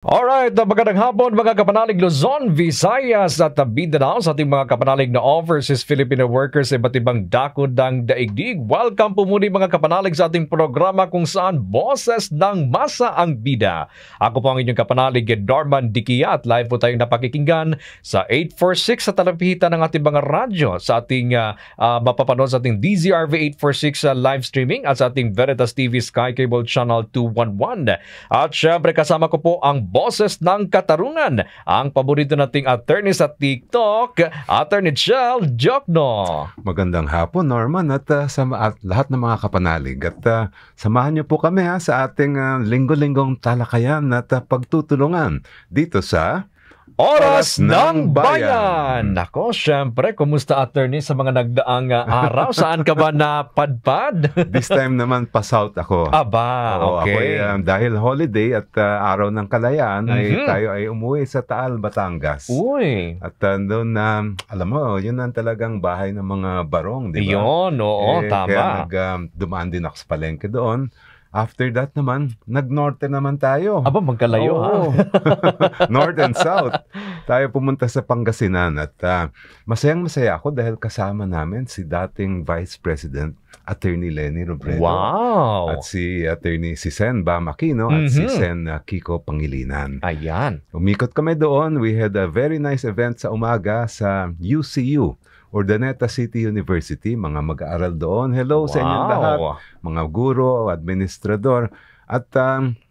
Alright, magandang hapon mga kapanalig Luzon, Visayas at Mindanao sa ating mga kapanalig na overseas Filipino workers sa iba't ibang dako ng daigdig. Welcome po muli mga kapanalig sa ating programa kung saan boses ng masa ang bida. Ako po ang inyong kapanalig, Dorman Dikia, at live po tayong napakikinggan sa 846 sa talapihitan ng ating mga radyo, sa ating mapapanood sa ating DZRV 846 live streaming at sa ating Veritas TV Sky Cable Channel 211. At syempre kasama ko po ang boses ng katarungan, ang paborito nating attorney sa TikTok, Attorney Chel Jokno. Magandang hapon, Norman, at lahat ng mga kapanalig. At samahan niyo po kami sa ating linggo-linggong talakayan at pagtutulungan dito sa Oras ng Bayan! Nako, syempre, kumusta attorney sa mga nagdaang araw? Saan ka ba napadpad? This time naman pa-south ako. Aba, okay. Ako dahil holiday at araw ng kalayaan, ay tayo ay umuwi sa Taal, Batangas. Uy! At doon alam mo, yun ang talagang bahay ng mga barong, di ba? Yun, oo, tama. Kaya dumaan din ako sa palengke doon. After that naman, nag-norte naman tayo. Aba, magkalayo ha? North and South. Tayo pumunta sa Pangasinan at masayang-masaya ako dahil kasama namin si dating Vice President Attorney Leni Robredo. Wow! At si Attorney Sen Bam Aquino at si Sen Kiko Pangilinan. Ayan. Umikot kami doon. We had a very nice event sa umaga sa UCU. Urdaneta City University, mga mag-aaral doon. Hello sa inyong lahat, mga guro, administrador. At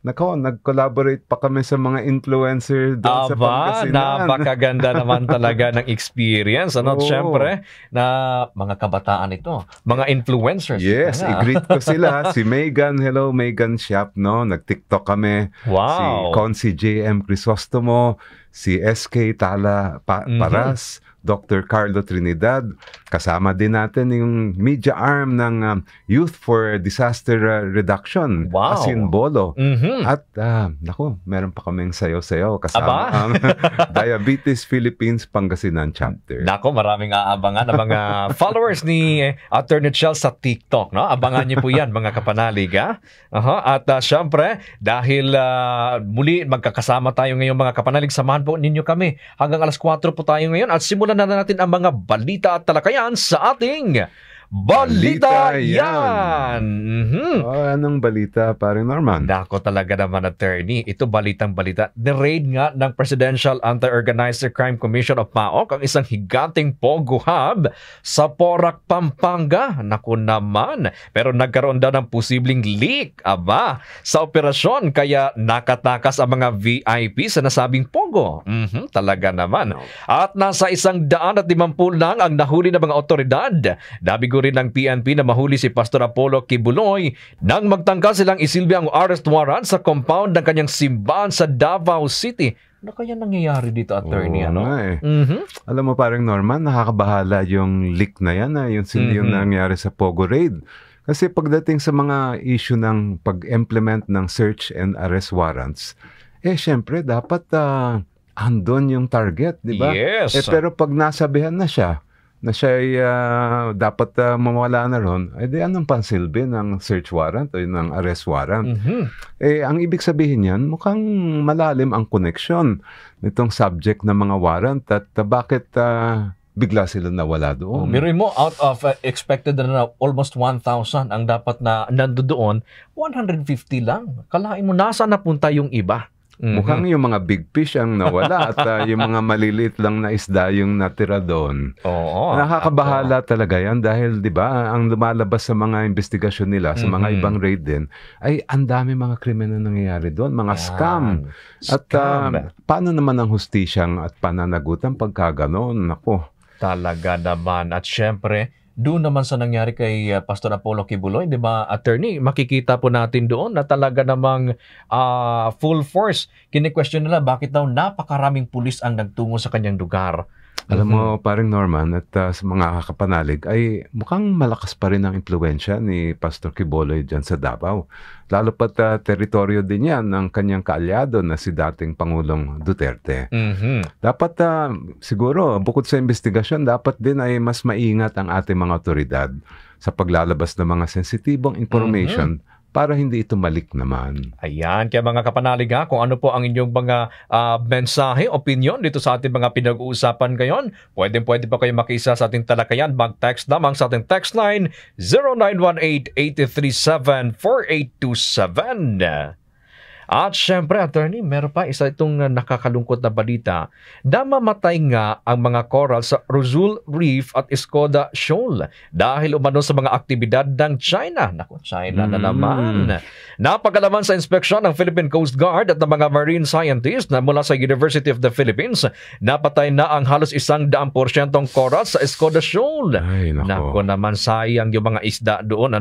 nag-collaborate pa kami sa mga influencer doon sa Pangasinan. Napakaganda naman talaga ng experience. Ano? Siyempre, na mga kabataan ito, mga influencers. Yes, i-greet ko sila. Si Megan, hello Megan Siap, no? Nag-TikTok kami. Wow. Si Consi JM Crisostomo, si SK Tala Paras, Dr. Carlo Trinidad. Kasama din natin yung media arm ng Youth for Disaster Reduction. Wow. Asin Bolo. At naku, meron pa kaming sayaw-sayaw kasama ang Diabetes Philippines Pangasinan chapter. Naku, maraming aabangan ng mga followers ni Attorney Chel sa TikTok, no? Abangan niyo po yan mga kapanalig, ha? At syempre, dahil muli magkakasama tayo ngayon mga kapanalig, samahan po ninyo kami. Hanggang alas 4 po tayo ngayon at simulan na natin ang mga balita at talakayan sa ating Balita Yan! Anong balita, paring Norman? Nako talaga naman, attorney. Ito balitang balita. The-raid nga ng Presidential Anti-Organized Crime Commission of PAOK ang isang higanting Pogo Hub sa Porac, Pampanga. Naku naman. Pero nagkaroon daw ng posibleng leak sa operasyon kaya nakatakas ang mga VIP sa nasabing Pogo. Talaga naman. At nasa 150 lang ang nahuli ng mga otoridad. Nabigo rin ng PNP na mahuli si Pastor Apollo Kibuloy nang magtangka silang isilbi ang arrest warrant sa compound ng kanyang simbahan sa Davao City. Ano kaya nangyayari dito, attorney? Alam mo parang Norman, nakakabahala yung leak na yan, yung nangyari sa Pogo Raid. Kasi pagdating sa mga issue ng pag-implement ng search and arrest warrants, syempre dapat andon yung target, di ba? Yes. Pero pag nasabihan na siya ay dapat mawala na ron, di anong pansilbi ng search warrant o ng arrest warrant? Ang ibig sabihin yan, mukhang malalim ang connection nitong subject ng mga warrant at bakit bigla sila nawala doon. Biruin mo, out of expected na almost 1,000 ang dapat na nandoon, 150 lang. Kalahin mo, nasa napunta yung iba? Mukhang yung mga big fish ang nawala at yung mga maliliit lang na isda yung natira doon. Nakakabahala talaga yan dahil 'di ba ang lumalabas sa mga investigasyon nila sa mga ibang raid din ay ang dami mga krimen na nangyayari doon, mga scam. At paano naman ang hustisyang at pananagutan pagka ganoon? Nako. Talaga naman. At syempre, doon naman sa nangyari kay Pastor Apollo Kibuloy, di ba, attorney, makikita po natin doon na talaga namang full force. Kini-question nila bakit daw napakaraming pulis ang nagtungo sa kanyang lugar. Alam mo, paring Norman, at sa mga kapanalig, ay mukhang malakas pa rin ang impluensya ni Pastor Kibuloy dyan sa Davao. Lalo pat teritoryo din yan ng kanyang kaalyado na si dating Pangulong Duterte. Dapat siguro, bukod sa investigasyon, dapat din ay mas maingat ang ating mga otoridad sa paglalabas ng mga sensitibong information para hindi ito malik naman. Ayan, kaya mga kapanalig kung ano po ang inyong mga mensahe, opinion dito sa ating mga pinag-uusapan ngayon, pwede pa kayo makiisa sa ating talakayan. Mag-text lamang sa ating text line 0918-837-4827. At syempre, attorney, meron pa isa itong nakakalungkot na balita. Namamatay nga ang mga coral sa Rosul Reef at Escoda Shoal dahil umano sa mga aktibidad ng China. Naku, China na naman. Napagalaman sa inspeksyon ng Philippine Coast Guard at ng mga marine scientists na mula sa University of the Philippines, napatay na ang halos 100% coral sa Escoda Shoal. Ay, naku naman, sayang yung mga isda doon.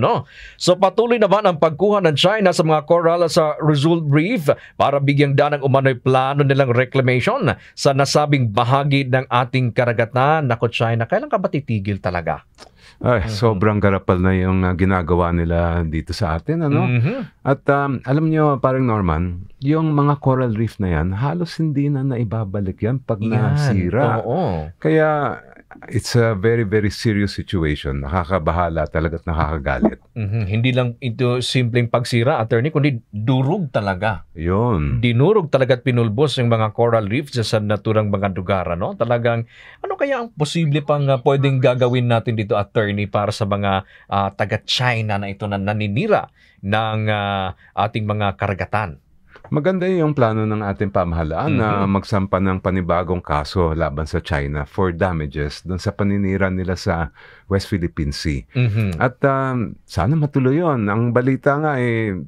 So patuloy naman ang pagkuha ng China sa mga coral sa Rosul Reef para bigyang daan ng umano'y plano nilang reclamation sa nasabing bahagi ng ating karagatan. Naku, China, kailan ka ba titigil talaga? Ay, sobrang garapal na yung ginagawa nila dito sa atin, At alam nyo, parang Norman, yung mga coral reef na yan, halos hindi na naibabalik yan pag nasira. Oo. Kaya it's a very, very serious situation. Nakakabahala talaga at nakakagalit. Hindi lang ito simpleng pagsira, attorney, kundi durog talaga. Yun. Dinurog talaga at pinulbos yung mga coral reefs sa naturang mga lugar. Talagang, ano kaya ang posible pang pwedeng gagawin natin dito, attorney, para sa mga taga-China na ito na naninira ng ating mga karagatan? Maganda yung plano ng ating pamahalaan na magsampa ng panibagong kaso laban sa China for damages doon sa paninira nila sa West Philippine Sea. At sana matuloy yun. Ang balita nga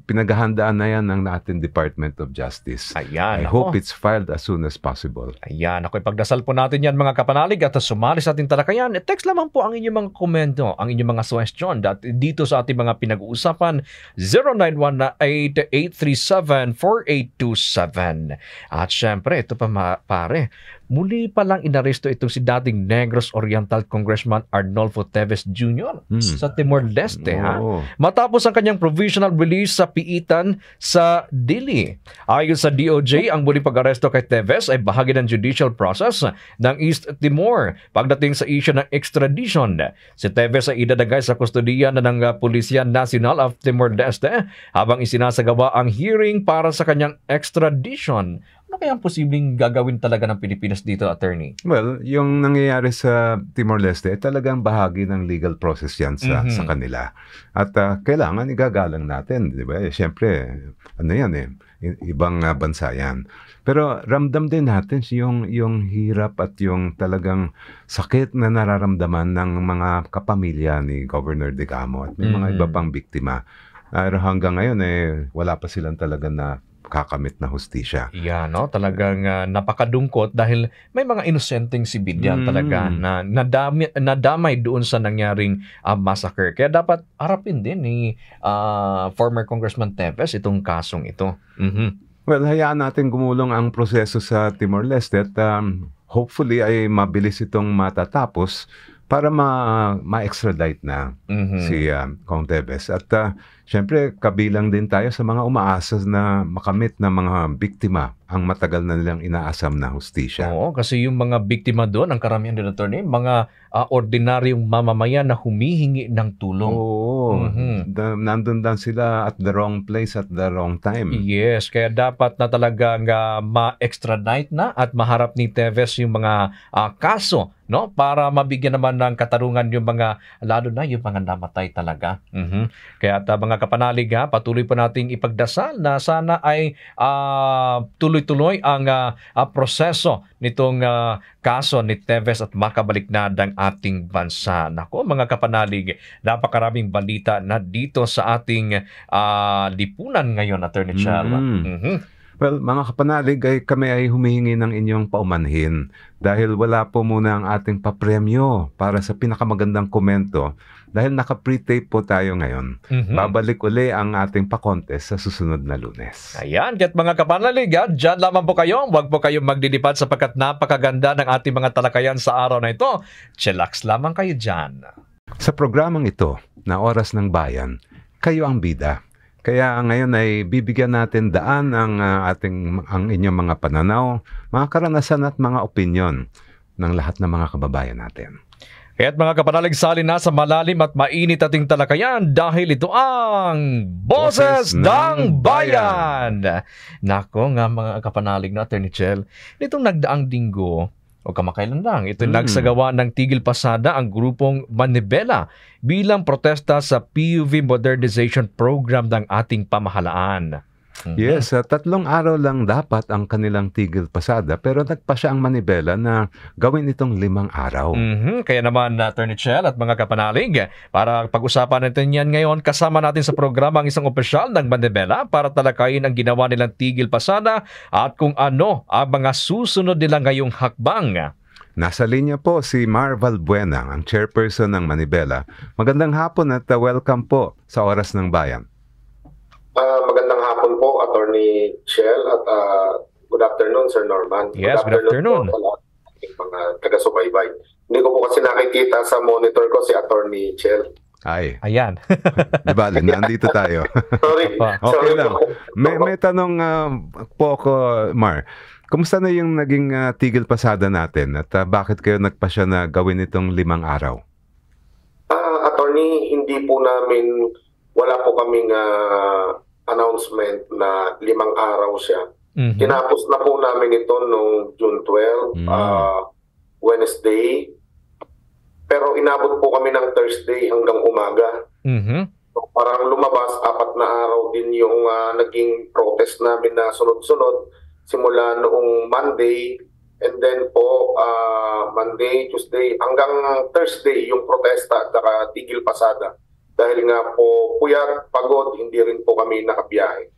pinaghahandaan na yan ng ating Department of Justice. Ayan, I hope it's filed as soon as possible. Ayan, ipagdasal po natin yan mga kapanalig at sumali sa ating talakayan. Text lamang po ang inyong mga komento, ang inyong mga suggestion dito sa ating mga pinag-uusapan 0918-837-4827. At syempre, ito pa pare, muli pa lang inaresto itong si dating Negros Oriental Congressman Arnolfo Teves Jr. Sa Timor-Leste. Matapos ang kanyang provisional release sa piitan sa Dili. Ayon sa DOJ, ang muling pag-aresto kay Teves ay bahagi ng judicial process ng East Timor pagdating sa issue ng extradition. Si Teves ay idadagay sa kustodiya ng Pulisya Nacional of Timor-Leste habang isinasagawa ang hearing para sa kanyang extradition. Ano kaya ang posibleng gagawin talaga ng Pilipinas dito, attorney? Well, yung nangyayari sa Timor-Leste, talagang bahagi ng legal process yan sa kanila. At kailangan igagalang natin, di ba? Siyempre, ano yan ibang bansa yan. Pero ramdam din natin yung hirap at yung talagang sakit na nararamdaman ng mga kapamilya ni Governor Digamo at may mga iba pang biktima. Hanggang ngayon, wala pa silang talaga na kakamit na hustisya. Yeah, talagang napakadungkot dahil may mga inosenteng sibilyan talaga na nadamay doon sa nangyaring massacre. Kaya dapat harapin din ni former Congressman Teves itong kasong ito. Well, hayaan natin gumulong ang proseso sa Timor-Leste at hopefully ay mabilis itong matatapos para ma-extradite na si Kong Teves. At syempre, kabilang din tayo sa mga umaasa na makamit na mga biktima ang matagal na nilang inaasam na hustisya. Oo, kasi yung mga biktima doon, ang karamihan din attorney, mga ordinaryong mamamayan na humihingi ng tulong. Oo, nandun lang sila at the wrong place at the wrong time. Yes, kaya dapat na talagang ma-extradite na at maharap ni Teves yung mga kaso, para mabigyan naman ng katarungan yung mga, lalo na yung mga namatay talaga. Kaya mga kapanalig, patuloy po nating ipagdasal na sana ay tuloy-tuloy ang proseso nitong kaso ni Teves at makabalik na ang ating bansa. Nako mga kapanalig, napakaraming balita na dito sa ating lipunan ngayon, Attorney Chalma. Well, mga kapanalig, kami ay humihingi ng inyong paumanhin dahil wala po muna ang ating papremyo para sa pinakamagandang komento dahil naka-pre-tape po tayo ngayon. Babalik uli ang ating pa-contest sa susunod na Lunes. Ayan, kaya't mga kapanalig, dyan lamang po kayo. Huwag po kayong magdilipad sapagkat napakaganda ng ating mga talakayan sa araw na ito. Chillax lamang kayo dyan. Sa programang ito, na Oras ng Bayan, kayo ang bida. Kaya ngayon ay bibigyan natin daan ang inyong mga pananaw, mga karanasan at mga opinyon ng lahat ng mga kababayan natin. Kaya't mga kapanalig, sali na sa malalim at mainit ating talakayan dahil ito ang Boses ng Bayan. Nako nga mga kapanalig na Attorney Chel, nitong nagdaang linggo o kamakailan lang, ito nagsagawa ng tigil pasada ang grupong Manibela bilang protesta sa PUV modernization program ng ating pamahalaan. Yes, 3 araw lang dapat ang kanilang tigil pasada pero nagpasya ang Manibela na gawin itong 5 araw. Kaya naman, Attorney Chel at mga kapanalig, para pag-usapan natin yan ngayon, kasama natin sa programa ang isang opisyal ng Manibela para talakayin ang ginawa nilang tigil pasada at kung ano ang mga susunod nila ngayong hakbang. Nasa linya po si Marval Buena, ang chairperson ng Manibela. Magandang hapon at welcome po sa Oras ng Bayan. Magandang hapon po, Attorney Chel, at good afternoon, Sir Norman. Yes, good afternoon. Po, mga taga-subaybay. Hindi ko po kasi nakikita sa monitor ko si Attorney Chel. Ay. Ayan. Diba, nandito tayo. Sorry. Okay lang. May tanong po ako, Mar. Kumusta na yung naging tigil pasada natin at bakit kayo nagpasya na gawin itong 5 araw? Attorney, hindi po namin, wala po kaming announcement na 5 araw siya. Tinapos na po namin ito noong June 12, Wednesday. Pero inabot po kami ng Thursday hanggang umaga. So, parang lumabas, 4 na araw din yung naging protest namin na sunod-sunod. Simula noong Monday, and then po Monday, Tuesday, hanggang Thursday yung protesta at saka tigil pasada. Dahil nga po puyat, pagod, hindi rin po kami nakabiyahe.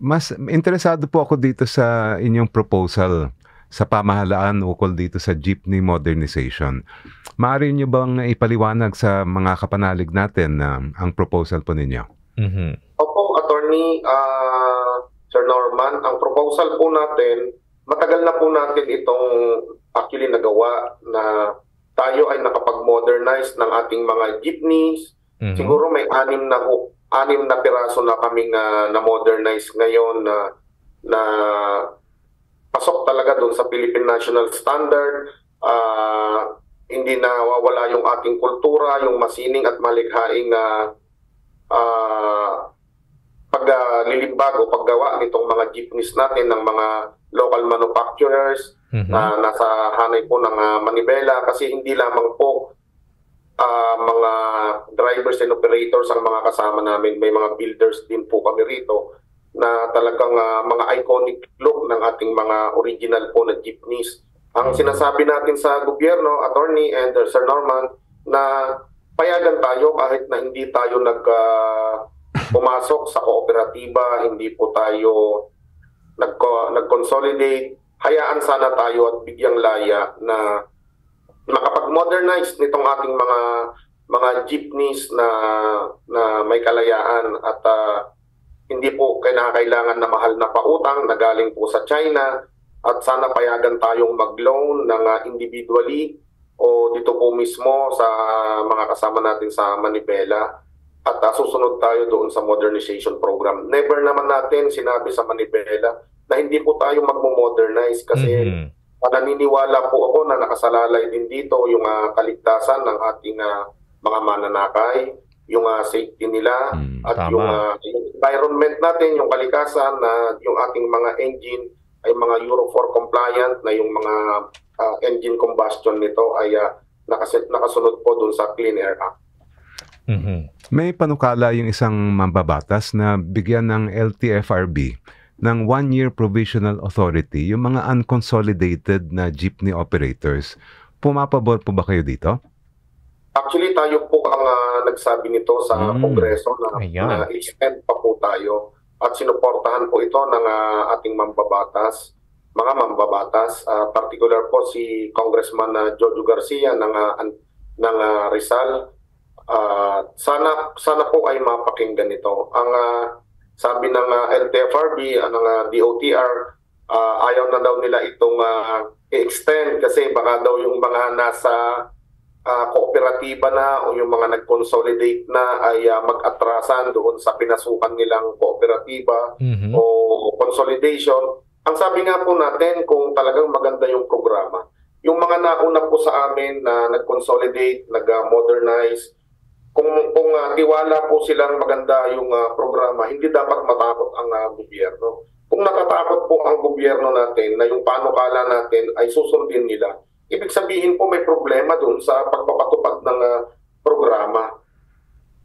Mas interesado po ako dito sa inyong proposal sa pamahalaan ukol dito sa jeepney modernization. Maaari niyo bang ipaliwanag sa mga kapanalig natin ang proposal po ninyo? Opo, Attorney Sir Norman, ang proposal po natin, matagal na po natin itong actually nagawa na tayo ay nakapag-modernize ng ating mga jeepneys. Siguro may 6 na piraso na kaming na-modernize ngayon na pasok talaga doon sa Philippine National Standard. Hindi na wawala yung ating kultura, yung masining at malikhaing paglilimbag o paggawa nitong mga jeepneys natin ng mga local manufacturers na nasa hanay po ng Manibela, kasi hindi lamang po mga drivers and operators ang mga kasama namin, may mga builders din po kami rito na talagang mga iconic look ng ating mga original po na jeepneys. Ang sinasabi natin sa gobyerno, Attorney and Sir Norman, na payagan tayo kahit na hindi tayo pumasok sa kooperatiba, hindi po tayo nag-consolidate. Hayaan sana tayo at bigyang laya na makapag-modernize nitong ating mga jeepneys na may kalayaan at hindi po kailangan na mahal na pautang na galing po sa China, at sana payagan tayong mag-loan ng individually o dito po mismo sa mga kasama natin sa Manibela, at susunod tayo doon sa modernization program. Never naman natin sinabi sa Manibela na hindi po tayo magmo-modernize kasi naniniwala po ako na nakasalalay din dito yung kaligtasan ng ating mga mananakay, yung safety nila, at yung environment natin, yung kalikasan, na yung ating mga engine ay mga Euro 4 compliant, na yung mga engine combustion nito ay nakasunod po dun sa Clean Air Act. May panukala yung isang mambabatas na bigyan ng LTFRB ng 1-year provisional authority yung mga unconsolidated na jeepney operators. Pumapabor po ba kayo dito? Actually, tayo po ang nagsabi nito sa Kongreso na extend pa po tayo at sinuportahan po ito ng ating mambabatas, mga mambabatas, particular po si Congressman Jojo Garcia ng Rizal. Sana po ay mapakinggan ito. Ang sabi ng LTFRB, ng DOTR, ayaw na daw nila itong i-extend kasi baka daw yung mga nasa kooperatiba na o yung mga nag-consolidate na ay mag-atrasan doon sa pinasukan nilang kooperatiba o consolidation. Ang sabi nga po natin, kung talagang maganda yung programa, yung mga nauna po sa amin na nag-consolidate, nag-modernize, kung tiwala po silang maganda yung programa, hindi dapat matakot ang gobyerno. Kung natatakot po ang gobyerno natin na yung panukala natin ay susundin nila, ibig sabihin po may problema doon sa pagpapatupad ng programa.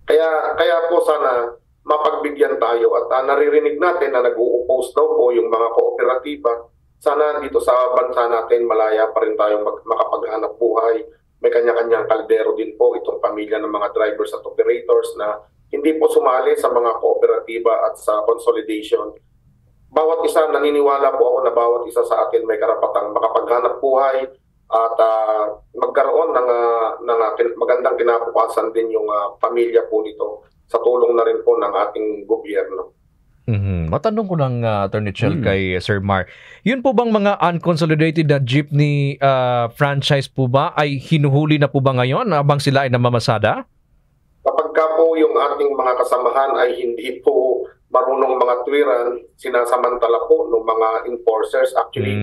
Kaya po sana mapagbigyan tayo at naririnig natin na nag-u-oppose daw po yung mga kooperatiba. Sana dito sa bansa natin malaya pa rin tayong makapaghanap buhay. May kanya-kanyang kaldero din po itong pamilya ng mga drivers at operators na hindi po sumali sa mga kooperatiba at sa consolidation. Bawat isa, naniniwala po ako na bawat isa sa atin may karapatang makapaghanap buhay at magkaroon ng magandang kinabukasan din yung pamilya po nito sa tulong na rin po ng ating gobyerno. Matanong ko lang, Attorney Chel, kay Sir Mar. Yun po bang mga unconsolidated na jeepney franchise po ba ay hinuhuli na po ba ngayon habang sila ay namamasada? Kapag ka po yung ating mga kasamahan ay hindi po marunong mga tuwiran, sinasamantala po ng mga enforcers. Actually,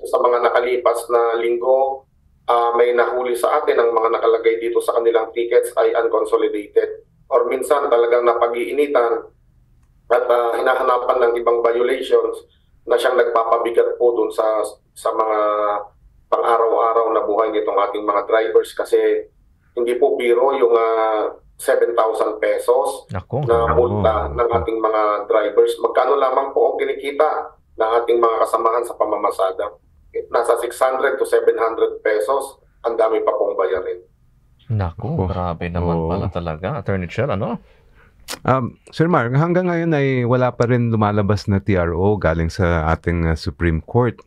sa mga nakalipas na linggo, may nahuli sa atin ang mga nakalagay dito sa kanilang tickets ay unconsolidated. Or minsan talagang napag-iinitan at hinahanapan ng ibang violations na siyang nagpapabigat po dun sa mga pang-araw-araw na buhay nitong ating mga drivers kasi hindi po biro yung 7,000 pesos na multa ng ating mga drivers. Magkano lamang po ang kinikita ng ating mga kasamahan sa pamamasada? Nasa 600 to 700 pesos. Ang dami pa pong bayarin. Naku, grabe naman pala talaga. Attorney Chel, ano? Sir Mar, hanggang ngayon ay wala pa rin lumalabas na TRO galing sa ating Supreme Court.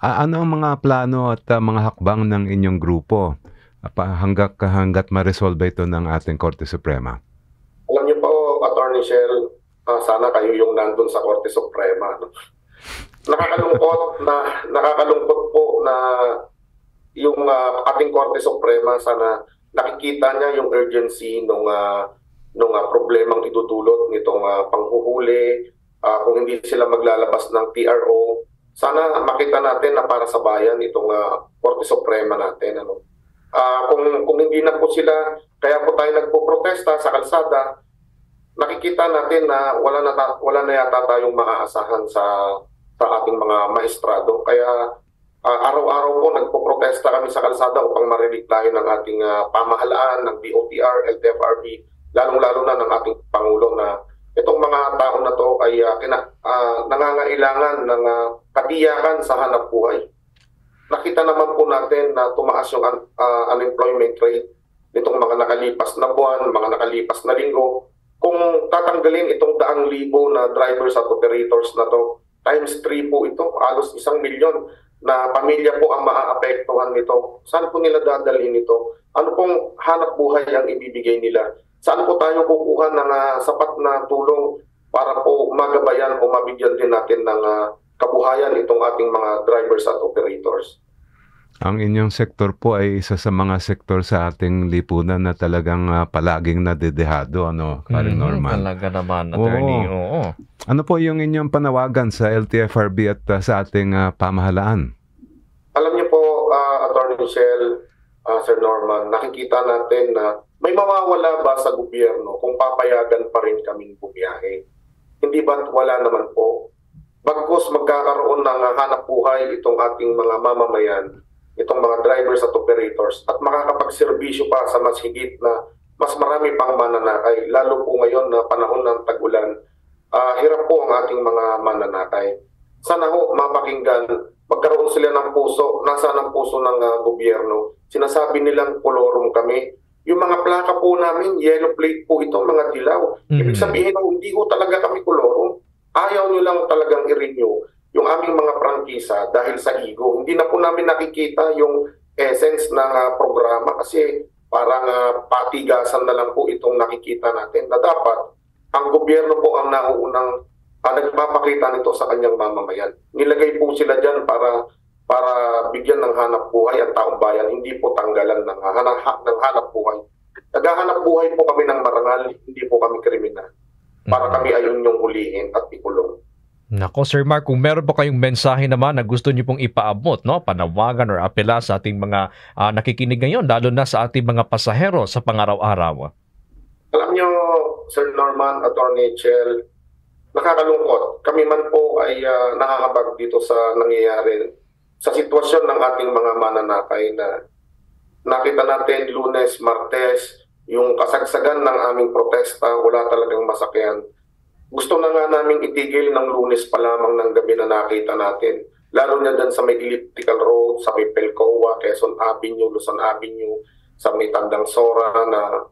Ano ang mga plano at mga hakbang ng inyong grupo hanggat ma-resolve ito ng ating Korte Suprema? Alam niyo po, Attorney Chel, sana kayo yung nandun sa Korte Suprema. Nakakalungkot po na yung ating Korte Suprema, sana nakikita niya yung urgency nung problemang idudulot nitong panghuhuli. Kung hindi sila maglalabas ng TRO, sana makita natin na para sa bayan itong Korte Suprema natin. Kung hindi na po sila, kaya po tayo nagpo-protesta sa kalsada, nakikita natin na wala na yata tayong maaasahan sa ating mga maestrado. Kaya araw-araw po nagpo-protesta kami sa kalsada upang marinig tayo ng ating pamahalaan, ng DOTR, LTFRB, lalong-lalo na ng ating Pangulo na itong mga tao na to ay nangangailangan ng katiyakan sa hanap buhay. Nakita naman po natin na tumaas yung unemployment rate nitong mga nakalipas na buwan, mga nakalipas na linggo. Kung tatanggalin itong 100,000 na drivers at operators na to, times 3 po ito, halos 1 milyon na pamilya po ang maaapektuhan nito. Saan po nila dadalhin ito? Ano pong hanap buhay ang ibibigay nila? Saan po tayo kukuha ng sapat na tulong para po magabayan o mabigyan din natin ng kabuhayan itong ating mga drivers at operators? Ang inyong sektor po ay isa sa mga sektor sa ating lipunan na talagang palaging nadedehado, Karen Norman? Talaga naman, Attorney. Oo. Ano po yung inyong panawagan sa LTFRB at sa ating pamahalaan? Alam niyo po, Attorney Chel, Sir Norman, nakikita natin na may mawawala ba sa gobyerno kung papayagan pa rin kaming bumiyahe? Hindi ba wala naman po? Bagkus magkakaroon ng hanap buhay itong ating mga mamamayan, itong mga drivers at operators, at makakapagserbisyo pa sa mas higit na mas marami pang mananakay, lalo po ngayon na panahon ng tag-ulan. Hirap po ang ating mga mananakay. Sana ho mapakinggan, magkaroon sila ng puso, nasa ng puso ng gobyerno. Sinasabi nilang kolorum kami. Yung mga plaka po namin, yellow plate po ito, mga dilaw. Ibig sabihin, hindi ko talaga kami kolorum. Ayaw nyo lang talagang i-renew yung aming mga prangkisa dahil sa ego. Hindi na po namin nakikita yung essence ng programa kasi parang patigasan na lang po itong nakikita natin na dapat ang gobyerno po ang nauunang nagpapakita nito sa kanyang mamamayan. Nilagay po sila dyan para bigyan ng hanap buhay ang taong bayan, hindi po tanggalan ng hanap buhay. Naghahanap buhay po kami ng marangal, hindi po kami kriminal. Para kami ay inyong hulihin at ikulong. Nako, Sir Mark, kung meron po kayong mensahe naman na gusto niyo pong ipaabot, no, panawagan or apela sa ating mga nakikinig ngayon, lalo na sa ating mga pasahero sa pangaraw-araw. Alam niyo, Sir Norman, Attorney Chel, nakakalungkot. Kami man po ay nakakabag dito sa nangyayari sa sitwasyon ng ating mga mananakay na nakita natin Lunes, Martes, yung kasagsagan ng aming protesta, wala talagang masakyan. Gusto na nga namin itigil ng Lunes pa lamang ng gabi na nakita natin. Lalo na dyan sa may elliptical road, sa may Pelcoa, Quezon Avenue, Luzon Avenue, sa may Tandang Sora na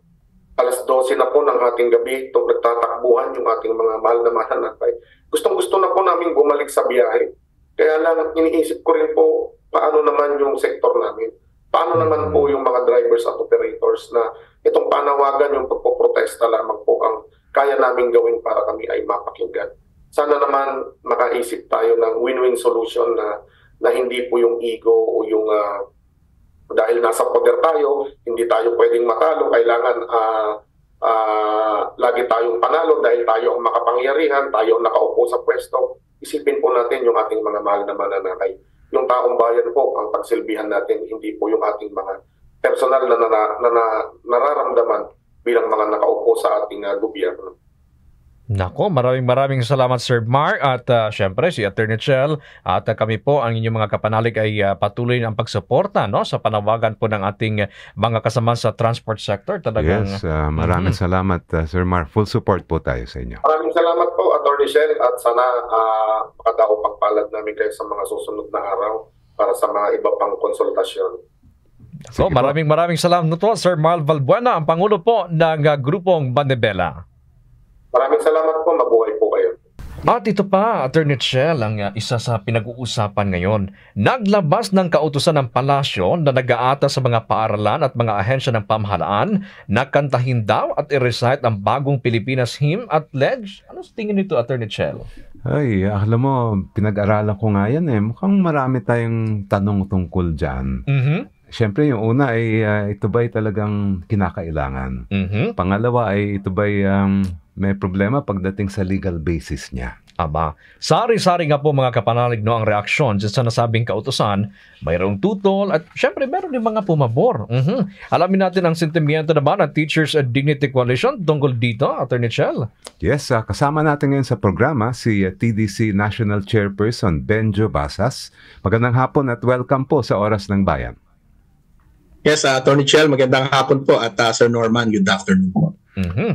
alas 12 na po ng ating gabi ito nagtatakbuhan yung ating mga mahal na mananakay. Gustong-gusto na po namin bumalik sa biyahe. Kaya lang iniisip ko rin po paano naman yung sektor namin. Paano naman po yung mga drivers at operators na itong panawagan, yung pagpoprotesta lamang po ang kaya namin gawin para kami ay mapakinggan. Sana naman makaisip tayo ng win-win solution na hindi po yung ego o yung dahil nasa poder tayo, hindi tayo pwedeng matalo, kailangan lagi tayong panalo dahil tayo ang makapangyarihan, tayo ang nakaupo sa pwesto. Isipin po natin yung ating mga mahal na mananakay. Yung taong bayan po ang pagsilbihan natin, hindi po yung ating mga personal na nararamdaman bilang mga nakaupo sa ating gobyerno. Nako, maraming salamat Sir Mark at syempre si Attorney Chel at kami po ang inyong mga kapanalig ay patuloy ang pagsuporta, no, sa panawagan po ng ating mga kasama sa transport sector. Talagang yes, maraming salamat Sir Mark. Full support po tayo sa inyo. Maraming salamat po Attorney Chel at sana makadako pagpalad namin kayo sa mga susunod na araw para sa mga iba pang konsultasyon. So, maraming salamat po Sir Marl Valbuena, ang Pangulo po ng grupong Bandebela. Maraming salamat po, mabuhay po kayo. At ito pa, Attorney Chel, ang isa sa pinag-uusapan ngayon. Naglabas ng kautusan ng palasyo na nag-aata sa mga paaralan at mga ahensya ng pamahalaan na kantahin daw at i-recite ang bagong Pilipinas Hymn at Pledge. Ano sa tingin nito, Attorney Chel? Ay, alam mo, pinag-aralan ko nga yan eh. Mukhang marami tayong tanong tungkol dyan. Siyempre, yung una ay ito ba'y talagang kinakailangan? Pangalawa ay ito ba'y may problema pagdating sa legal basis niya? Aba, sari-sari nga po mga kapanalig, no, ang reaksyon dyan sa nasabing kautusan. Mayroong tutol at syempre meron din mga pumabor. Alamin natin ang sentimiento naman ng Teachers Dignity Coalition tungkol dito, Attorney Chel. Yes, kasama natin ngayon sa programa si TDC National Chairperson Benjo Basas. Magandang hapon at welcome po sa Oras ng Bayan. Yes, Attorney Chel, magandang hapon po at Sir Norman, good afternoon po.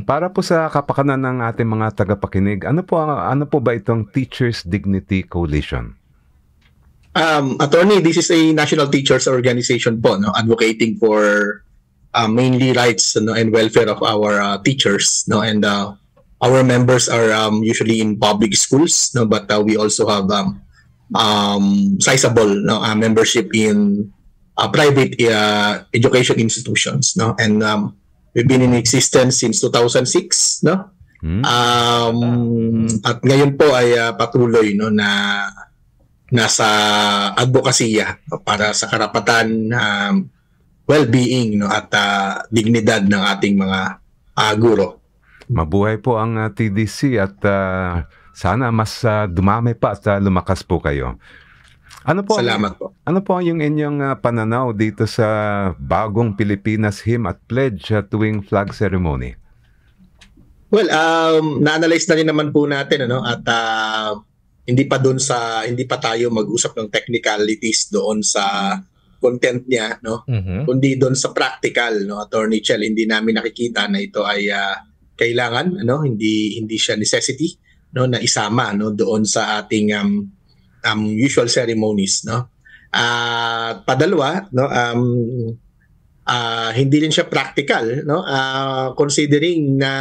Para po sa kapakanan ng ating mga tagapakinig, ano po ba itong Teachers Dignity Coalition? Attorney, this is a national teachers organization po, no, advocating for mainly rights, no, and welfare of our teachers, no, and our members are usually in public schools, no, but we also have sizable, no, membership in private education institutions, no, and we've been in existence since 2006, no. At ngayon po ay patuloy, no, na nasa advokasya para sa karapatan, well-being, no, at dignidad ng ating mga guro. Mabuhay po ang TDC at sana mas dumami pa at lumakas po kayo. Salamat po. Ano po yung inyong pananaw dito sa bagong Pilipinas Hymn at Pledge tuwing flag ceremony? Well, na-analyze na rin naman po natin, ano, at hindi pa tayo mag-usap ng technicalities doon sa content niya, no, kundi doon sa practical, no, Attorney Chel, hindi namin nakikita na ito ay kailangan, ano, hindi siya necessity, no, na isama, no, doon sa ating usual ceremonies, no. Padalwa, no, hindi rin siya practical, no, considering na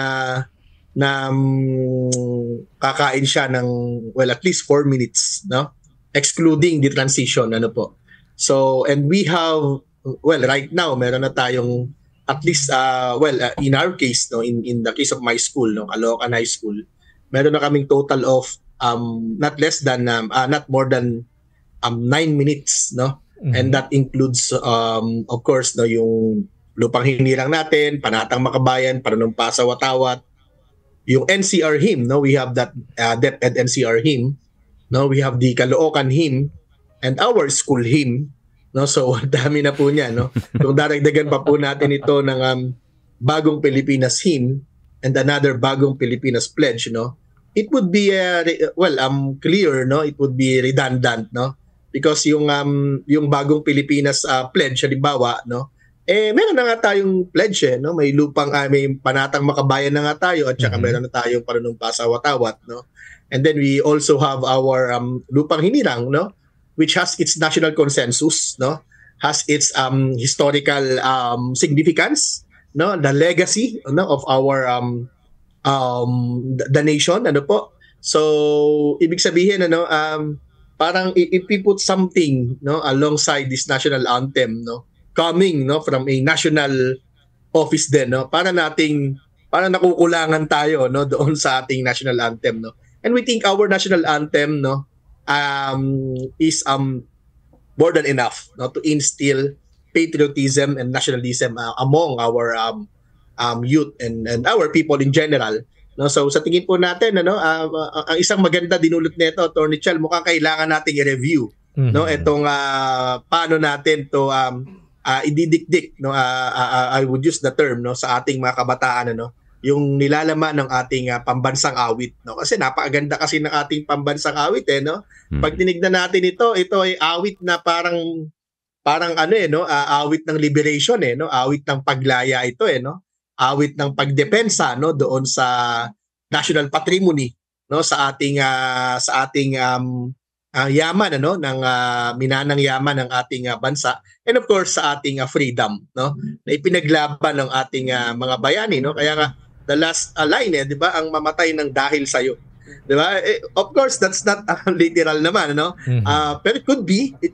kakain siya ng at least 4 minutes, no, excluding the transition, ano po. So, and we have, right now meron na tayong at least in our case, no, in the case of my school, no, Caloocan High School, meron na kaming total of not more than 9 minutes, no. And that includes of course, no, yung lupang hinirang natin, panatang makabayan, panunumpa sa watawat, yung NCR hymn, no, we have that DepEd NCR hymn, no, we have the Caloocan hymn and our school hymn, no. So dami na po niya, no. Kung daragdagan pa po natin ito ng Bagong Pilipinas hymn and another Bagong Pilipinas pledge, no, it would be clear, no, it would be redundant, no, because yung Bagong Pilipinas pledge halimbawa, no, meron na nga tayong pledge, no, may may panatang makabayan na nga tayo, at saka meron na tayong panunumpa sa awat-awat, no. And then we also have our lupang hinirang, no, which has its national consensus, no, has its historical significance, no, the legacy, no, of our the nation, ano po. So ibig sabihin, ano, parang if we put something, no, alongside this national anthem, no, coming, no, from a national office din, no, para nakukulangan tayo, no, doon sa ating national anthem, no. And we think our national anthem, no, is more than enough, no, to instill patriotism and nationalism among our youth and our people in general, no. So sa tingin po natin, ano, ang isang maganda dinulot nito, Attorney Chal, mukhang kailangan nating i-review, no, itong paano natin to ididikdik, no, I would use the term, no, sa ating mga kabataan, ano, yung nilalaman ng ating pambansang awit, no, kasi napakaganda kasi ng ating pambansang awit, no. Pag tinignan natin ito ay awit na parang ano, no, awit ng liberation, no, awit ng paglaya ito, no, awit ng pagdepensa, no, doon sa national patrimony, no, sa ating yaman, ano, ng minanang yaman ng ating bansa, and of course sa ating freedom, no, na ipinaglaban ng ating mga bayani, no. Kaya nga the last line, 'di ba, ang mamatay ng dahil sa iyo, 'di ba? Of course that's not literal naman, no. Pero it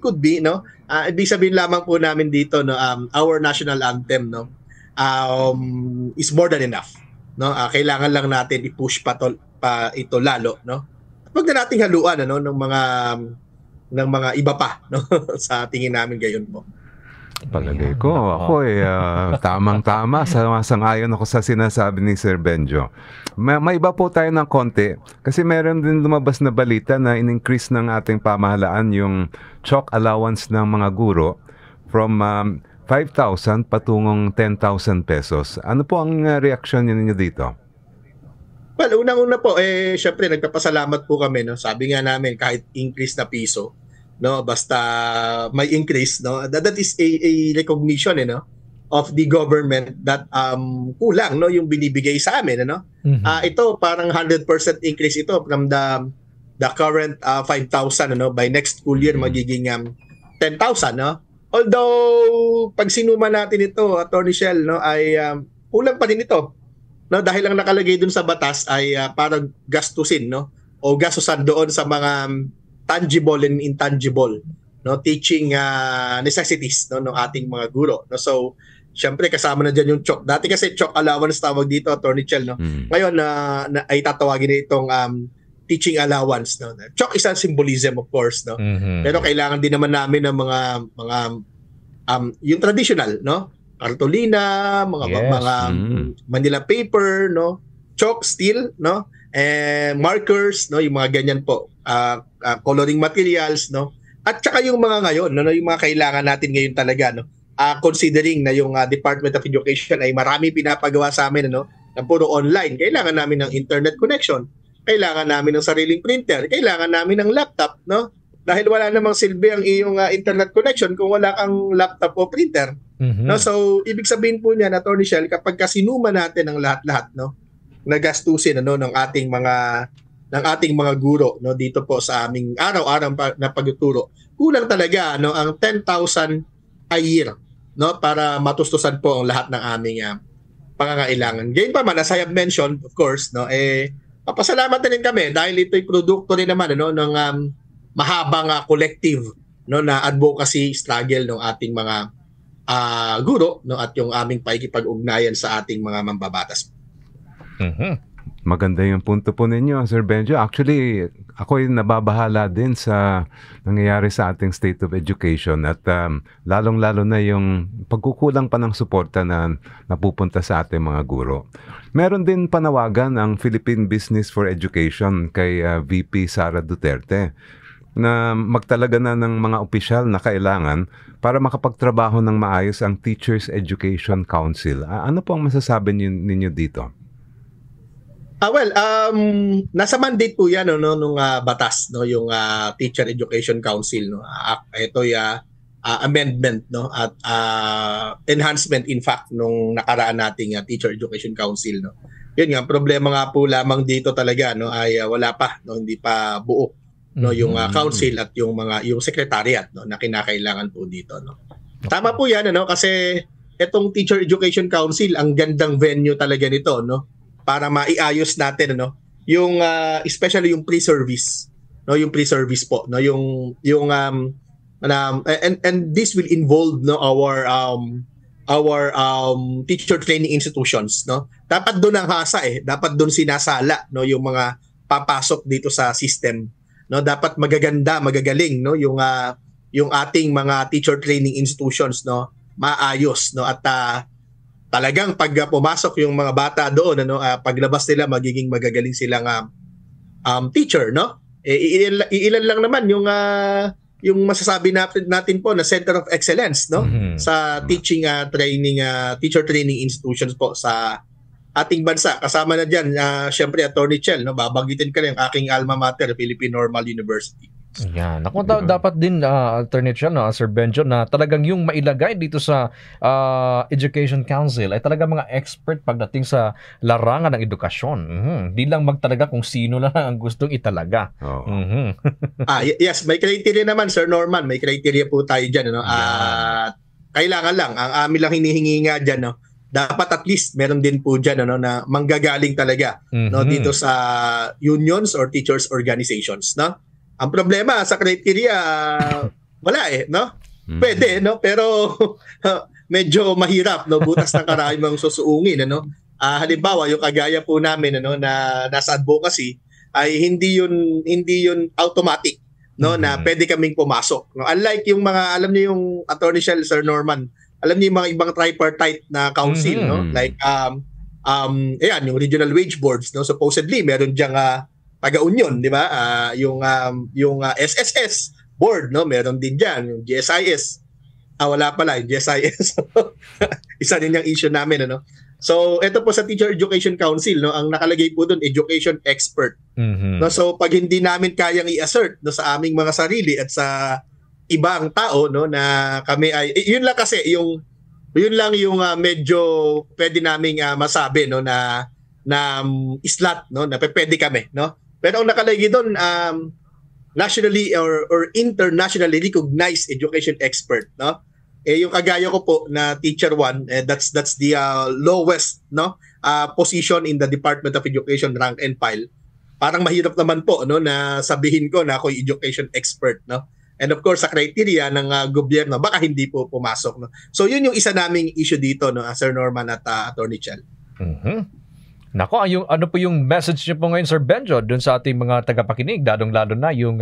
could be, no. Ibig sabihin lamang po namin dito, no, our national anthem, no, is more than enough, no. Kailangan lang natin i-push pa ito lalo, no. Wag na nating haluan, ano, ng mga iba pa, no, sa tingin namin gayon po. Palagay ko, ako tamang-tama, sang-ayon ako sa sinasabi ni Sir Benjo. May iba po tayo ng konti, kasi meron din lumabas na balita na in-increase ng ating pamahalaan yung chalk allowance ng mga guro from 5,000 patungong 10,000 pesos. Ano po ang reaksyon niyo dito? Well, unang-una po, syempre nagpapasalamat po kami, no. Sabi nga namin, kahit increase na piso, no, basta may increase, no, that is a recognition, no, of the government that kulang, no, yung binibigay sa amin, ano. Ito parang 100% increase ito from the current 5,000, ano, by next school year magiging 10,000, no. Although pag sinuma natin ito, Attorney Shell, no, ay kulang pa din ito, no, dahil ang nakalagay dun sa batas ay parang gastusin, no, o gastusan doon sa mga tangible and intangible, no, teaching necessities, no, ng ating mga guro, no. So syempre kasama na diyan yung chalk. Dati kasi chalk allowance tawag dito, Attorney Chel, no. Ngayon ay tatawagin itong teaching allowance, no. Chalk is a symbolism, of course, no. Pero kailangan din naman namin ng mga yung traditional, no, cartolina, mga Manila paper, no, chalk, steel, no, and markers, no, yung mga ganyan po, coloring materials, no, at saka yung mga ngayon, no, yung mga kailangan natin ngayon talaga, no, considering na yung Department of Education ay marami pinapagawa sa amin, no, na puro online. Kailangan namin ng internet connection, kailangan namin ng sariling printer, kailangan namin ng laptop, no, dahil wala namang silbi ang iyong internet connection kung wala kang laptop o printer. No, so ibig sabihin po niyan, Attorney Shell, kapag kasinuma natin ang lahat-lahat, no, nagastusin, ano, ng ating mga guro, no, dito po sa aming araw-araw na pagtuturo, kulang talaga, no, ang 10,000 a year, no, para matustusan po ang lahat ng aming pangangailangan. Gayon pa man, as I have mentioned, of course, no, papasalamat din kami dahil ito'y produkto rin naman, ano, ng mahabang collective, no, na advocacy struggle ng ating mga guro, no, at yung aming pakikipag-ugnayan sa ating mga mambabatas. Maganda yung punto po ninyo, Sir Benjo. Actually, ako'y nababahala din sa nangyayari sa ating state of education at lalong-lalo na yung pagkukulang pa ng suporta na napupunta sa ating mga guro. Meron din panawagan ang Philippine Business for Education kay VP Sara Duterte na magtalaga na ng mga opisyal na kailangan para makapagtrabaho ng maayos ang Teachers Education Council. Ano po ang masasabi ninyo dito? Nasa mandate po 'yan nung batas yung Teacher Education Council ito amendment at enhancement in fact nung nakaraan nating Teacher Education Council Yun nga problema nga po lamang dito talaga ay wala pa hindi pa buo yung council at yung secretariat na kinakailangan po dito Tama po 'yan kasi itong Teacher Education Council ang gandang venue talaga nito para maiayos natin yung especially yung pre-service yung pre-service po and this will involve our teacher training institutions dapat doon ang hasa dapat doon sinasala yung mga papasok dito sa system dapat magaganda magagaling yung ating mga teacher training institutions maayos at talagang pag pumasok yung mga bata doon paglabas nila magiging magagaling silang teacher iilan lang naman yung masasabi natin po na Center of Excellence sa teaching training teacher training institutions po sa ating bansa kasama na diyan syempre Attorney Chel babanggitin ko lang aking alma mater Philippine Normal University. Yan. Ako dapat din alternate Sir Benjo na talagang yung mailagay dito sa Education Council ay talaga mga expert pagdating sa larangan ng edukasyon. Di lang magtalaga kung sino lang ang gustong italaga. Yes, may criteria naman Sir Norman, may criteria po tayo diyan kailangan lang ang amin lang hinihingi nga diyan dapat at least meron din po diyan na manggagaling talaga dito sa unions or teachers organizations Ang problema sa criteria wala Pwede pero medyo mahirap butas ng karayomang susuungin halimbawa yung kagaya po namin na nasa advocacy ay hindi yun automatic na pwede kaming pumasok unlike yung mga alam niyo yung Attorney Shell Sir Norman alam niyo yung mga ibang tripartite na council like yung regional wage boards supposedly meron diyang taga-union, di ba? Yung SSS board, meron din diyan, yung GSIS. Wala pala, yung GSIS. Isa din yung issue namin, So, ito po sa Teacher Education Council, ang nakalagay po doon, education expert. So, pag hindi namin kayang i-assert sa aming mga sarili at sa ibang tao, na kami ay, yun lang kasi, yun lang yung medyo pwede naming masabi, na slot, na pwede kami, Pero ang nakalagay doon, nationally or internationally recognized education expert, yung kagaya ko po na teacher 1, that's the lowest position in the Department of Education rank and file. Parang mahirap naman po na sabihin ko na ako education expert, And of course sa criteria ng gobyerno baka hindi po pumasok, So yun yung isa naming issue dito, Sir Norman at Attorney Chel. Nako, ano po yung message niyo po ngayon, Sir Benjo, dun sa ating mga tagapakinig, lalong-lalo na yung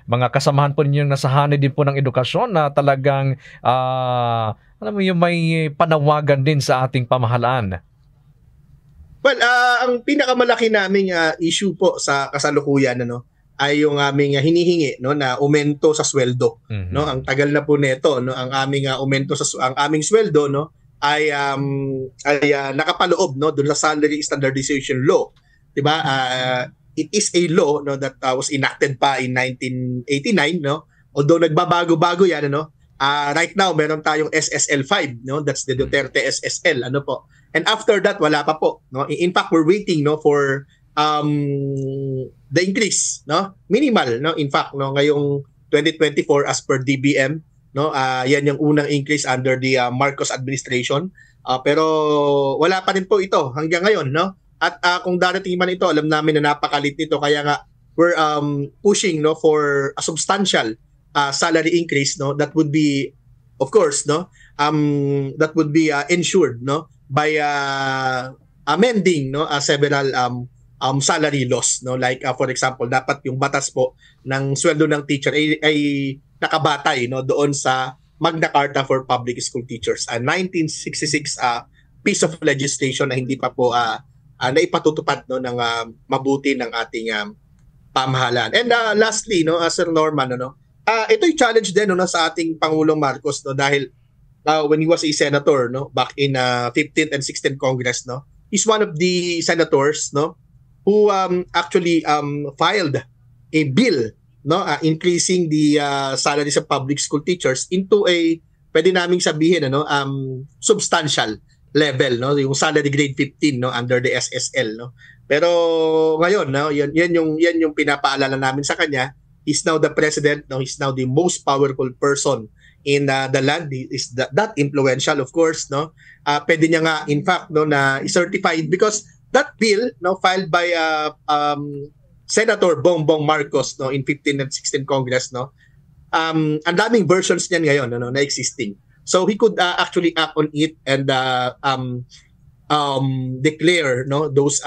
mga kasamahan po ninyong nasahanay din po ng edukasyon na talagang, yung may panawagan din sa ating pamahalaan? Well, ang pinakamalaki naming issue po sa kasalukuyan, ay yung aming hinihingi na aumento sa sweldo. Ang tagal na po nito, ang aming aumento ang aming sweldo, ay nakapaloob doon sa Salary Standardization Law, 'di ba? It is a law that was enacted pa in 1989, although nagbabago-bago 'yan, right now meron tayong SSL 5, that's the Duterte SSL, and after that wala pa po, in fact we're waiting for the increase, minimal, in fact, ngayong 2024 as per DBM, yan yung unang increase under the Marcos administration, pero wala pa rin po ito hanggang ngayon, at kung darating man ito, alam namin na napakalit nito, kaya nga we're pushing for a substantial salary increase, that would be, of course, that would be ensured by amending several salary loss, no? Like for example, dapat yung batas po ng sweldo ng teacher ay nakabatay, no, doon sa Magna Carta for Public School Teachers, 1966 piece of legislation na hindi pa po naipatutupad, no, ng mabuti ng ating pamahalaan. And lastly, no, Sir Norman, no, ito'y challenge din, no, sa ating Pangulong Marcos, no, dahil when he was a senator, no, back in 15th and 16th Congress, no, he's one of the senators, no, who actually filed a bill, no, increasing the salaries of public school teachers into a, pwede naming sabihin, ano, substantial level, no, yung salary grade 15, no, under the SSL, no. Pero ngayon, no, yan yung pinapaalala namin sa kanya. He's now the president, no, he's now the most powerful person in the land. He is that influential, of course, no. Pwede niya nga, in fact, no, na i-certified because that bill, no, filed by Senator Bongbong Marcos, no, in 15th and 16th Congress, no, ang daming versions niyan ngayon, no, na existing. So he could actually act on it and declare, no, those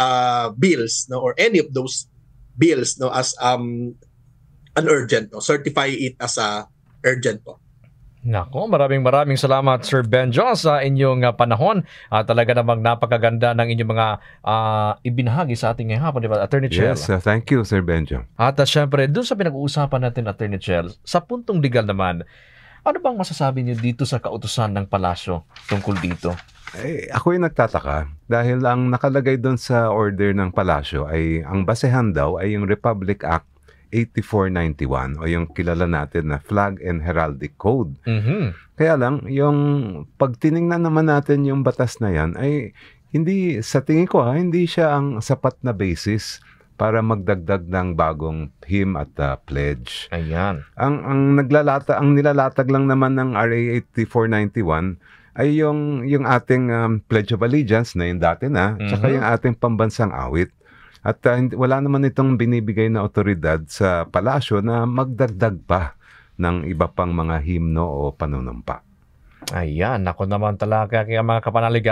bills, no, or any of those bills, no, as an urgent, no, certify it as a urgent po. Nako, maraming salamat Sir Benjo sa inyong panahon. Talaga namang napakaganda ng inyong mga ibinahagi sa ating ngayong hapon, di ba, Attorney Chel? Yes, thank you, Sir Benjo. At syempre, doon sa pinag-uusapan natin, Attorney Chel, sa puntong legal naman, ano bang masasabi niyo dito sa kautusan ng palasyo tungkol dito? Ako yung nagtataka dahil ang nakalagay doon sa order ng palasyo ay ang basehan daw ay yung Republic Act 8491 o yung kilala natin na Flag and Heraldic Code. Kaya lang, yung pag tiningnan naman natin yung batas na yan, ay hindi, sa tingin ko hindi siya ang sapat na basis para magdagdag ng bagong hymn at pledge. Ayan. Ang nilalatag lang naman ng RA 8491 ay yung ating Pledge of Allegiance na yung dati na, tsaka yung ating pambansang awit. At wala naman itong binibigay na otoridad sa palasyo na magdagdag pa ng iba pang mga himno o panunumpa. Ayan, ako naman talaga kaya mga kapanalig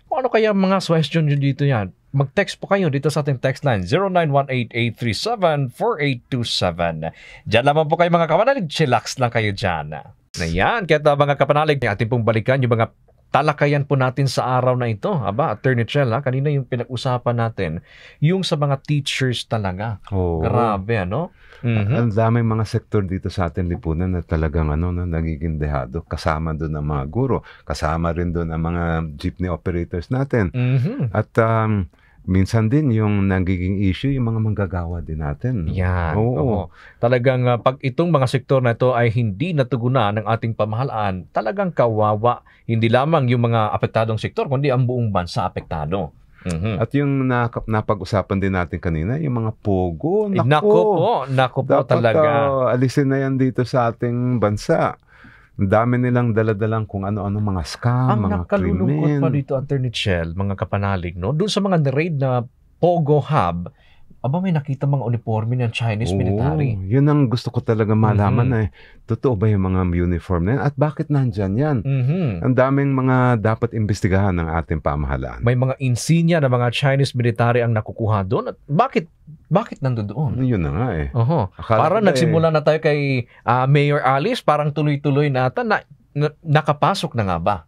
kung ano kaya mga question nyo dito yan? Mag-text po kayo dito sa ating text line 0918-837-4827. Diyan lamang po kayo mga kapanalig, chillax lang kayo dyan. Ayan, kaya mga kapanalig, ating pong balikan yung mga talakayan po natin sa araw na ito. Attorney Chel, kanina yung pinag-usapan natin, yung sa mga teachers talaga. Grabe, ano? Ang daming mga sektor dito sa ating lipunan na talagang na nagiging dehado. Kasama doon ang mga guro. Kasama rin doon ang mga jeepney operators natin. At minsan din yung nagiging issue, yung mga manggagawa din natin. Yan. Oo. Talagang pag itong mga sektor na ito ay hindi natugunan ng ating pamahalaan, talagang kawawa. Hindi lamang yung mga apektadong sektor, kundi ang buong bansa apektado. At yung napag-usapan din natin kanina, yung mga pogo. Nako po talaga. Dapat alisin na yan dito sa ating bansa. Ang dami nilang daladalang kung ano-ano mga scam, mga krimen. Ang nakalulungkot pa dito, Attorney Chel, mga kapanalig, no? Doon sa mga na-raid na Pogo Hub, may nakita mga uniforme ng Chinese military. Yun ang gusto ko talaga malaman totoo ba yung mga uniform na yan? At bakit nandyan yan? Ang daming mga dapat imbestigahan ng ating pamahalaan. May mga insignia na mga Chinese military ang nakukuha doon. At bakit nandoon? Yun na nga Parang nagsimula na tayo kay Mayor Alice, parang tuloy-tuloy na ata nakapasok na nga ba?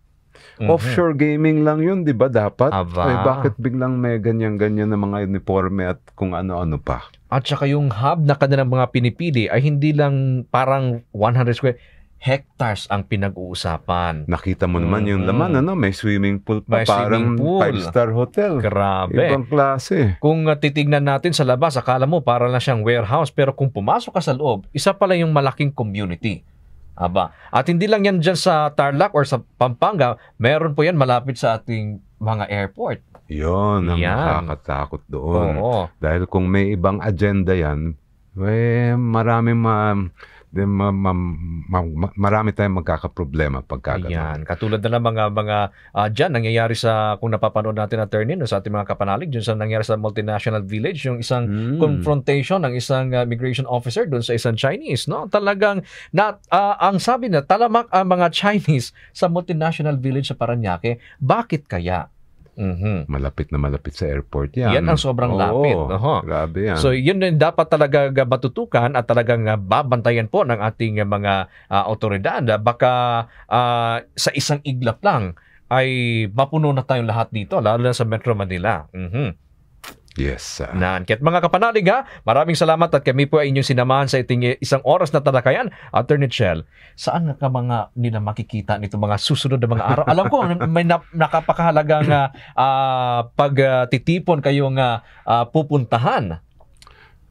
Offshore gaming lang yun, di ba dapat? Bakit biglang may ganyan-ganyan na mga uniforme at kung ano-ano pa? At saka yung hub na kanilang mga pinipili ay hindi lang parang 100 square hectares ang pinag-uusapan. Nakita mo naman yung laman, may swimming pool pa, parang 5-star hotel. Grabe. Ibang klase. Kung titignan natin sa labas, akala mo para lang siyang warehouse, pero kung pumasok ka sa loob, isa pala yung malaking community. At hindi lang yan dyan sa Tarlac or sa Pampanga, meron po yan malapit sa ating mga airport. Yun, ang nakakatakot doon. Dahil kung may ibang agenda yan, marami tayong magkakaproblema pagkaganon. Ayan, katulad na lang mga dyan, nangyayari sa, kung napapanood natin, Attorney, sa ating mga kapanalig, dyan sa nangyayari sa multinational village, yung isang confrontation ng isang immigration officer doon sa isang Chinese, no? Talagang, ang sabi na, talamak ang mga Chinese sa multinational village sa Parañaque, bakit kaya? Malapit na malapit sa airport yan. Yan ang sobrang lapit. Grabe yan. So yun din dapat talaga matutukan at talagang babantayan po ng ating mga otoridad. Baka sa isang iglap lang ay mapuno na tayong lahat dito, lalo na sa Metro Manila. Yes. Kaya't mga kapanalig maraming salamat at kami po ay inyong sinamahan sa iting isang oras na talakayan. Attorney Chel, saan ka mga nila makikita nito mga susunod na mga araw? Alam ko may nakapakahalagang pagtitipon kayong pupuntahan.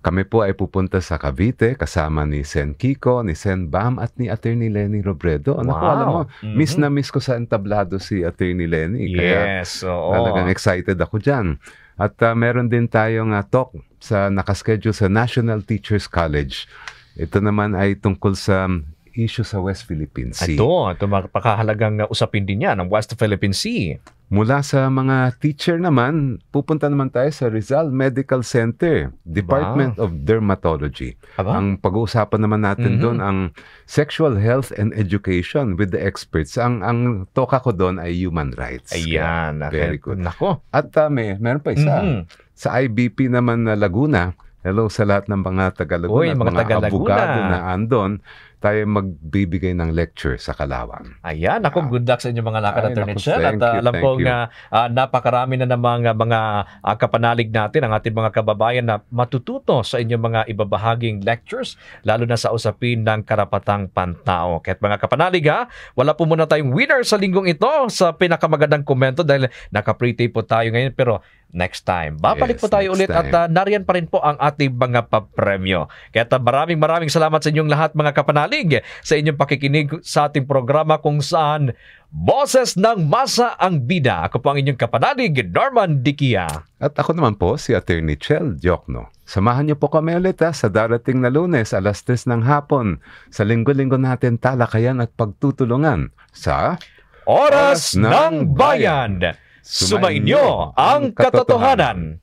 Kami po ay pupunta sa Cavite kasama ni Sen Kiko, ni Sen Bam at ni Attorney Lenny Robredo. Wow. Alam mo, miss na miss ko sa entablado si Attorney Lenny. Kaya talagang excited ako dyan. At meron din tayong talk sa nakaschedule sa National Teachers College. Ito naman ay tungkol sa issue sa West Philippine Sea. Ito mapakahalagang usapin din yan, ang West Philippine Sea. Mula sa mga teacher naman, pupunta naman tayo sa Rizal Medical Center, Department of Dermatology. Ang pag-uusapan naman natin doon ang sexual health and education with the experts. Ang toka ko doon ay human rights. Ayan. Very good. Nako. At meron pa isa. Sa IBP naman na Laguna, hello sa lahat ng mga taga-Laguna at mga abogado na andon, tayo magbibigay ng lecture sa Kalawang. Ayan, good luck sa inyong mga lakad, Attorney Chel. At alam ko nga napakarami na namang mga kapanalig natin, ang ating mga kababayan na matututo sa inyong mga ibabahaging lectures, lalo na sa usapin ng karapatang pantao. Kaya't mga kapanalig wala po muna tayong winner sa linggong ito sa pinakamagandang komento dahil naka-pre-tape po tayo ngayon, pero next time. Babalik po tayo ulit at nariyan pa rin po ang ating mga papremyo. Kaya maraming salamat sa inyong lahat mga kapanalig sa inyong pakikinig sa ating programa kung saan Boses ng Masa ang Bida. Ako po ang inyong kapanalig, Norman Dikia. At ako naman po si Attorney Chel Diokno. Samahan niyo po kami ulit sa darating na Lunes, 3:00 ng hapon. Sa linggo-linggo natin talakayan at pagtutulungan sa Oras ng Bayan. Sumainyo ang katotohanan.